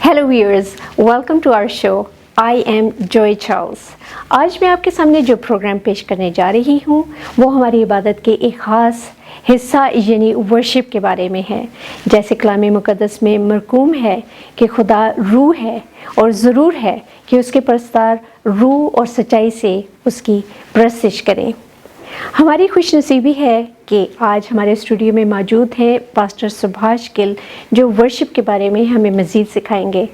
Hello viewers, welcome to our show. I am Joy Charles. आज मैं आपके सामने जो प्रोग्राम पेश करने जा रही हूँ वो हमारी इबादत के एक ख़ास हिस्सा यानी वर्शिप के बारे में है। जैसे कलाम मुक़द्दस में मरकूम है कि खुदा रूह है और ज़रूर है कि उसके परस्तार रूह और सच्चाई से उसकी परस्तिश करें। हमारी खुशनसीबी है कि आज हमारे स्टूडियो में मौजूद हैं पास्टर सुभाष गिल, जो वर्शिप के बारे में हमें मज़ीद सिखाएंगे।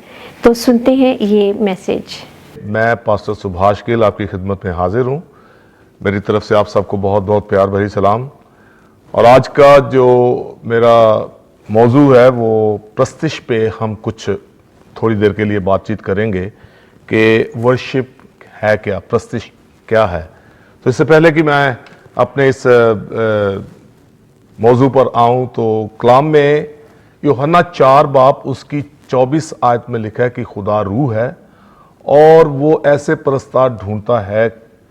तो सुनते हैं ये मैसेज। मैं पास्टर सुभाष गिल आपकी खिदमत में हाजिर हूँ। मेरी तरफ से आप सबको बहुत बहुत प्यार भरी सलाम। और आज का जो मेरा मौजू है वो प्रस्तिश पे हम कुछ थोड़ी देर के लिए बातचीत करेंगे कि वर्शिप है क्या, प्रस्तिश क्या है। तो इससे पहले कि मैं अपने इस मौजू पर आऊं तो कलाम में यूहन्ना 4 बाब उसकी 24 आयत में लिखा है कि खुदा रूह है और वो ऐसे परस्तार ढूंढता है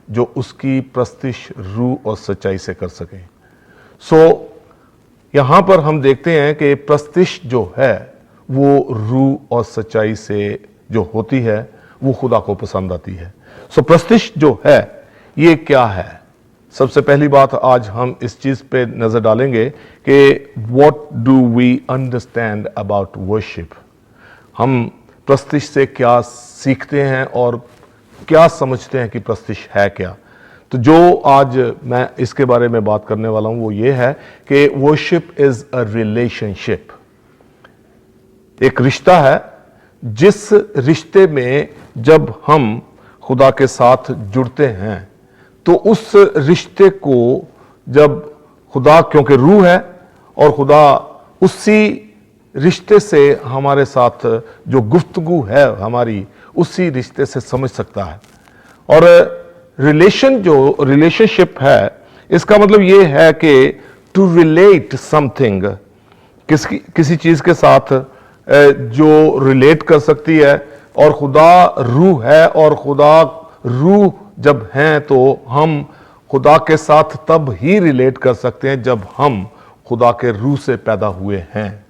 जो उसकी प्रस्तिश रूह और सच्चाई से कर सके। यहां पर हम देखते हैं कि प्रस्तिश जो है वो रूह और सच्चाई से जो होती है वो खुदा को पसंद आती है। प्रस्तिश जो है ये क्या है। सबसे पहली बात आज हम इस चीज पे नजर डालेंगे कि what do we understand about worship. हम प्रस्तिश से क्या सीखते हैं और क्या समझते हैं कि प्रस्तिश है क्या। तो जो आज मैं इसके बारे में बात करने वाला हूं वो ये है कि वर्शिप इज अ रिलेशनशिप। एक रिश्ता है जिस रिश्ते में जब हम खुदा के साथ जुड़ते हैं तो उस रिश्ते को जब खुदा, क्योंकि रूह है और खुदा उसी रिश्ते से हमारे साथ जो गुफ्तगू है हमारी उसी रिश्ते से समझ सकता है। और रिलेशनशिप है इसका मतलब ये है कि टू रिलेट समथिंग, किसी चीज के साथ जो रिलेट कर सकती है। और खुदा रूह है और खुदा रूह जब हैं तो हम खुदा के साथ तब ही रिलेट कर सकते हैं जब हम खुदा के रूह से पैदा हुए हैं।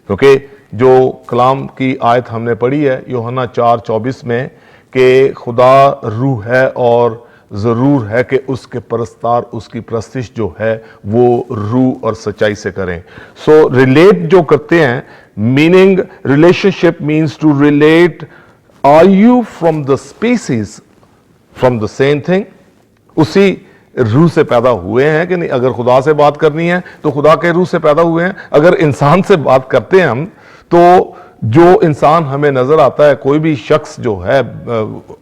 क्योंकि जो कलाम की आयत हमने पढ़ी है यूहन्ना 4:24 में कि खुदा रूह है और जरूर है कि उसके परस्तार उसकी प्रस्तिश जो है वो रूह और सच्चाई से करें। रिलेट जो करते हैं, meaning relationship means to relate. Are you from the species from the same thing, उसी रूह से पैदा हुए हैं कि नहीं। अगर खुदा से बात करनी है तो खुदा के रूह से पैदा हुए हैं। अगर इंसान से बात करते हैं हम तो जो इंसान हमें नजर आता है, कोई भी शख्स जो है,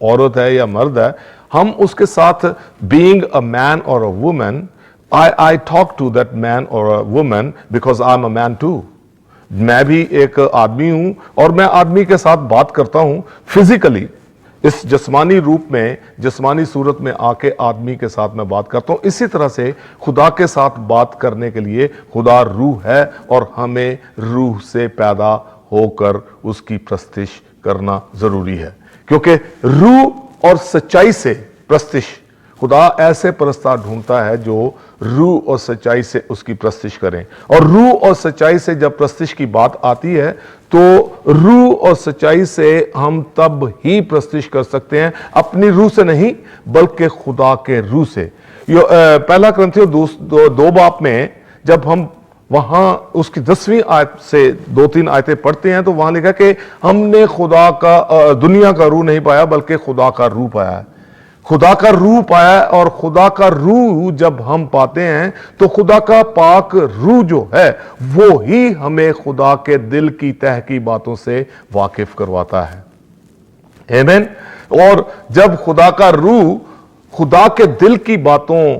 औरत है या मर्द है, हम उसके साथ बीइंग अ मैन और a woman, I talk to that man और a woman because I am a man too. मैं भी एक आदमी हूं और मैं आदमी के साथ बात करता हूं फिजिकली, इस जिस्मानी रूप में, जिस्मानी सूरत में आके आदमी के साथ मैं बात करता हूं। इसी तरह से खुदा के साथ बात करने के लिए खुदा रूह है और हमें रूह से पैदा होकर उसकी प्रस्तिश करना जरूरी है। क्योंकि रूह और सच्चाई से प्रस्तिश, खुदा ऐसे परस्तार ढूंढता है जो रूह और सच्चाई से उसकी प्रस्तिश करें। और रूह और सच्चाई से जब प्रस्तिश की बात आती है तो रूह और सच्चाई से हम तब ही प्रस्तिश कर सकते हैं, अपनी रूह से नहीं बल्कि खुदा के रूह से। पहला कुरिन्थियों 2 बाब में जब हम वहां उसकी 10वीं आयत से 2-3 आयतें पढ़ते हैं तो वहां लिखा कि हमने खुदा का, दुनिया का रूह नहीं पाया बल्कि खुदा का रूह पाया है। खुदा का रूह पाया और खुदा का रूह जब हम पाते हैं तो खुदा का पाक रूह जो है वो ही हमें खुदा के दिल की तह की बातों से वाकिफ करवाता है। आमीन। और जब खुदा का रूह खुदा के दिल की बातों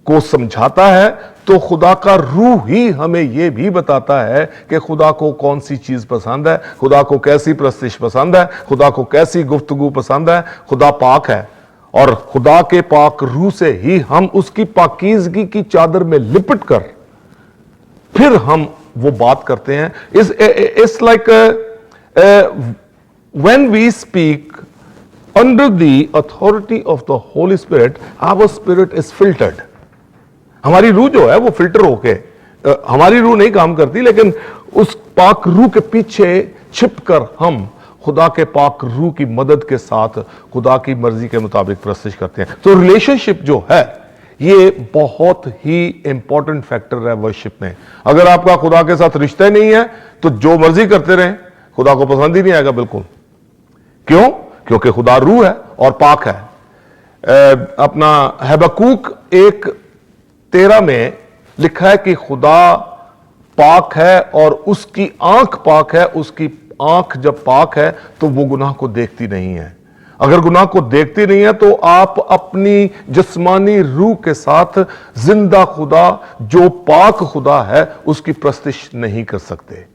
को समझाता है तो खुदा का रूह ही हमें यह भी बताता है कि खुदा को कौन सी चीज पसंद है, खुदा को कैसी प्रस्तिश पसंद है, खुदा को कैसी गुफ्तगू पसंद है। खुदा पाक है और खुदा के पाक रूह से ही हम उसकी पाकीज़गी की चादर में लिपट कर फिर हम वो बात करते हैं। It's like when we speak under the authority of the holy spirit, our spirit is filtered. हमारी रूह जो है वो फिल्टर होके, हमारी रूह नहीं काम करती लेकिन उस पाक रूह के पीछे छिपकर हम खुदा के पाक रूह की मदद के साथ खुदा की मर्जी के मुताबिक प्रस्तुत करते हैं। तो रिलेशनशिप जो है ये बहुत ही इंपॉर्टेंट फैक्टर है वर्शिप में। अगर आपका खुदा के साथ रिश्ता ही नहीं है तो जो मर्जी करते रहें, खुदा को पसंद ही नहीं आएगा बिल्कुल। क्यों? क्योंकि खुदा रूह है और पाक है। अपना हबक्कूक 1:13 में लिखा है कि खुदा पाक है और उसकी आंख पाक है। उसकी आंख जब पाक है तो वो गुनाह को देखती नहीं है। अगर गुनाह को देखती नहीं है तो आप अपनी जिस्मानी रूह के साथ जिंदा खुदा जो पाक खुदा है उसकी प्रस्तिश नहीं कर सकते।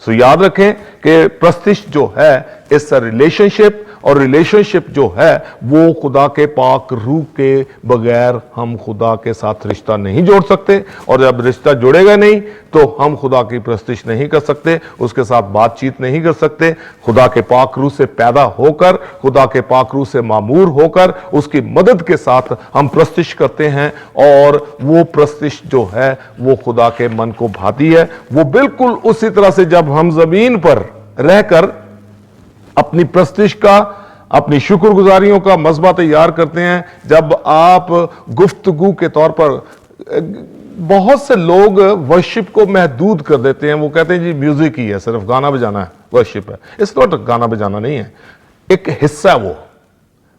सो याद रखें कि प्रस्तिश जो है इट्स अ रिलेशनशिप, और रिलेशनशिप जो है वो खुदा के पाक रूह के बगैर हम खुदा के साथ रिश्ता नहीं जोड़ सकते। और जब रिश्ता जुड़ेगा नहीं तो हम खुदा की प्रस्तिश नहीं कर सकते, उसके साथ बातचीत नहीं कर सकते। खुदा के पाक रूह से पैदा होकर, खुदा के पाक रूह से मामूर होकर उसकी मदद के साथ हम प्रस्तिश करते हैं, और वो प्रस्तिश जो है वो खुदा के मन को भाती है। वो बिल्कुल उसी तरह से जब हम जमीन पर रहकर अपनी प्रस्तिश का, अपनी शुक्रगुजारियों का मज़बा तैयार करते हैं, जब आप गुफ्तगू के तौर पर, बहुत से लोग वर्शिप को महदूद कर देते हैं। वो कहते हैं जी म्यूजिक ही है, सिर्फ गाना बजाना है वर्शिप है। इस नॉट गाना बजाना नहीं है, एक हिस्सा है वो।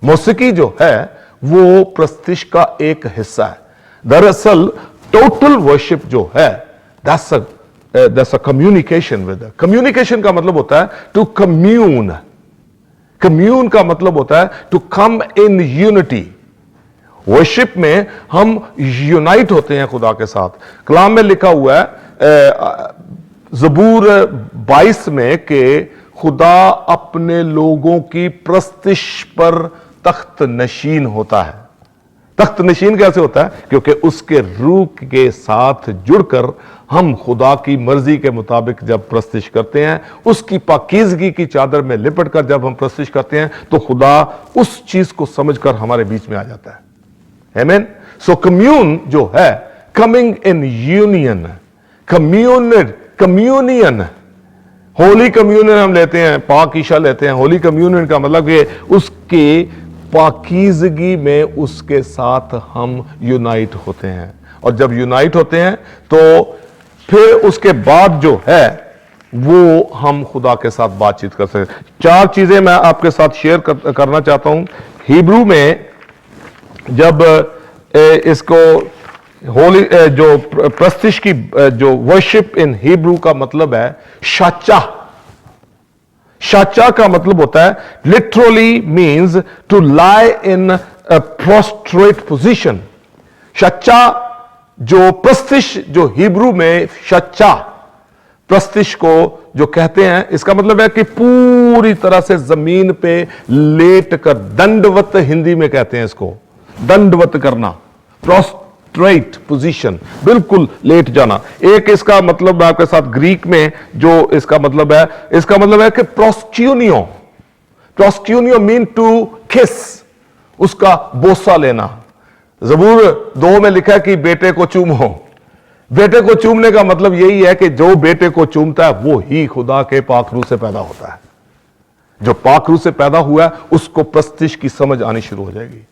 मौसीकी जो है वो प्रस्तिश का एक हिस्सा है। दरअसल टोटल वर्शिप जो है that's a communication with. Communication का मतलब होता है टू कम्यून। कम्यून का मतलब होता है to come in unity. Worship में हम यूनाइट होते हैं खुदा के साथ। कलाम में लिखा हुआ है ज़बूर 22 में कि खुदा अपने लोगों की प्रस्तिश पर तख्त नशीन होता है। तख्त नशीन कैसे होता है? क्योंकि उसके रूह के साथ जुड़कर हम खुदा की मर्जी के मुताबिक जब प्रस्तिश करते हैं, उसकी पाकीज़गी की चादर में लिपट कर जब हम प्रस्तिश करते हैं तो खुदा उस चीज को समझकर हमारे बीच में आ जाता है। आमीन। सो कम्यून जो है, coming in union, communion, Holi communion हम लेते हैं, पाक ईशा लेते हैं। होली कम्यूनियन का मतलब कि उसके पाकीज़गी में उसके साथ हम यूनाइट होते हैं, और जब यूनाइट होते हैं तो फिर उसके बाद जो है वो हम खुदा के साथ बातचीत कर सकते हैं। 4 चीजें मैं आपके साथ शेयर करना चाहता हूं। हिब्रू में जब इसको होली जो प्रस्तिश की जो वर्शिप इन हिब्रू का मतलब है शाचा। शाचा का मतलब होता है literally means to lie in a prostrate position. शाचा जो प्रस्तिश, जो हिब्रू में शाचा प्रस्तिश को जो कहते हैं, इसका मतलब है कि पूरी तरह से जमीन पे लेट कर, दंडवत हिंदी में कहते हैं इसको, दंडवत करना, प्रोस्ट्रेट पोजीशन, बिल्कुल लेट जाना। एक इसका मतलब मैं आपके साथ ग्रीक में जो इसका मतलब है कि प्रोस्क्यूनियो। प्रोस्क्यूनियो मीन टू किस, उसका बोसा लेना। ज़बूर 2 में लिखा कि बेटे को चूमो। बेटे को चूमने का मतलब यही है कि जो बेटे को चूमता है वो ही खुदा के पाक रूह से पैदा होता है। जो पाक रूह से पैदा हुआ है उसको प्रस्तिश की समझ आनी शुरू हो जाएगी।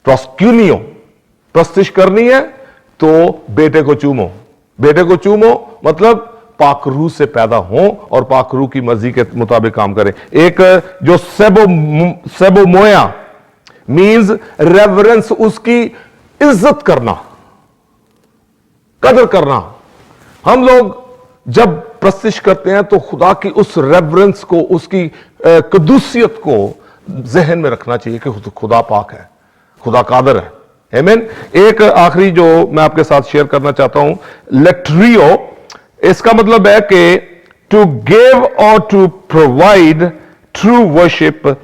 प्रोस्क्यूनियो, प्रस्तिश करनी है तो बेटे को चूमो। बेटे को चूमो मतलब पाक रूह से पैदा हो और पाक रूह की मर्जी के मुताबिक काम करें। एक जो सेबोमोया मीन्स रेवरेंस, उसकी इज्जत करना, कदर करना। हम लोग जब प्रस्तिश करते हैं तो खुदा की उस रेवरेंस को, उसकी कदूसियत को जहन में रखना चाहिए कि खुदा पाक है, खुदा कादर है। आमीन। एक आखिरी जो मैं आपके साथ शेयर करना चाहता हूं, लेट्रियो, इसका मतलब है कि टू गिव और टू प्रोवाइड ट्रू वर्शिप,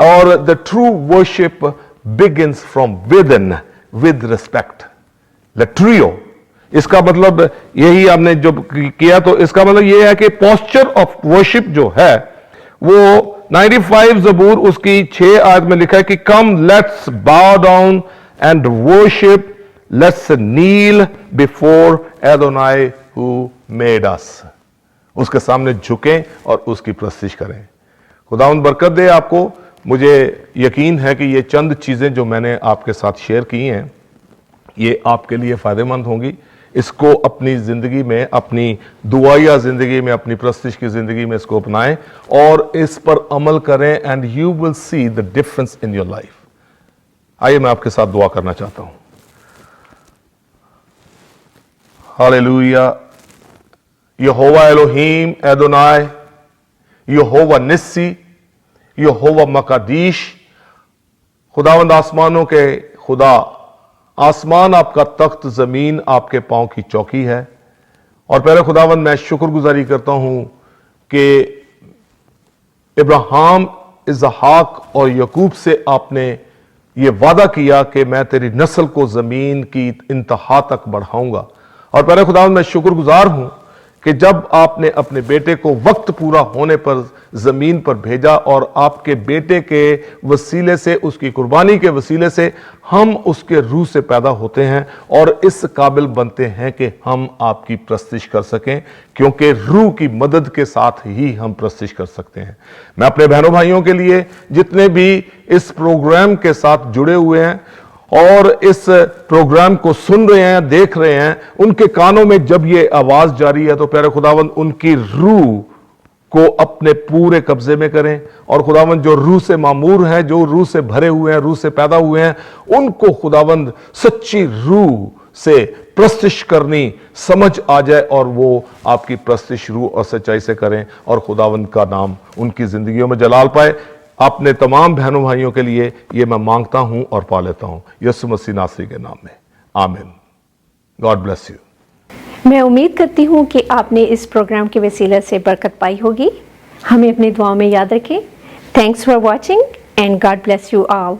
और the true worship begins from within with respect. Latrio, इसका मतलब यही हमने जो किया, तो इसका मतलब यह है कि posture of worship जो है वो 95 ज़बूर उसकी 6 आयत में लिखा है कि come let's bow down and worship, let's kneel before Adonai who made us. उसके सामने झुकें और उसकी प्रस्तिश करें। खुदावंद बरकत दे आपको। मुझे यकीन है कि ये चंद चीज़ें जो मैंने आपके साथ शेयर की हैं ये आपके लिए फ़ायदेमंद होंगी। इसको अपनी ज़िंदगी में, अपनी दुआया ज़िंदगी में, अपनी प्रस्तिश की ज़िंदगी में इसको अपनाएं और इस पर अमल करें and you will see the difference in your life. आइए मैं आपके साथ दुआ करना चाहता हूं। हालेलुया। यहोवा एलोहीम एदोनाय, यहोवा निस्सी, यहोवा मकादीश। खुदावंद आसमानों के खुदा, आसमान आपका तख्त, जमीन आपके पांव की चौकी है। और पहले खुदावंद मैं शुक्रगुजारी करता हूं कि इब्राहिम, इसहाक और यकूब से आपने ये वादा किया कि मैं तेरी नस्ल को जमीन की इंतहा तक बढ़ाऊंगा। और पहले खुदावंद मैं शुक्रगुजार हूं कि जब आपने अपने बेटे को वक्त पूरा होने पर जमीन पर भेजा और आपके बेटे के वसीले से, उसकी कुर्बानी के वसीले से हम उसके रूह से पैदा होते हैं और इस काबिल बनते हैं कि हम आपकी प्रस्तिश कर सकें, क्योंकि रूह की मदद के साथ ही हम प्रस्तिश कर सकते हैं। मैं अपने बहनों भाइयों के लिए जितने भी इस प्रोग्राम के साथ जुड़े हुए हैं और इस प्रोग्राम को सुन रहे हैं, देख रहे हैं, उनके कानों में जब ये आवाज जारी है तो प्यारे खुदावंद उनकी रूह को अपने पूरे कब्जे में करें। और खुदावंद जो रूह से मामूर हैं, जो रूह से भरे हुए हैं, रूह से पैदा हुए हैं, उनको खुदावंद सच्ची रूह से प्रस्तिश करनी समझ आ जाए और वो आपकी प्रस्तिश रूह और सच्चाई से करें और खुदावंद का नाम उनकी जिंदगियों में जलाल पाए। अपने तमाम बहनों भाइयों के लिए ये मैं मांगता हूं और पा लेता हूं, यीशु मसीह नासरी के नाम में, आमीन। God bless you. मैं उम्मीद करती हूँ कि आपने इस प्रोग्राम के वसीले से बरकत पाई होगी। हमें अपनी दुआओं में याद रखें। Thanks for watching and God bless you all.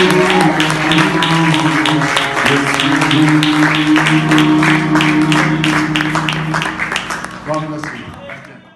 Yes, we do.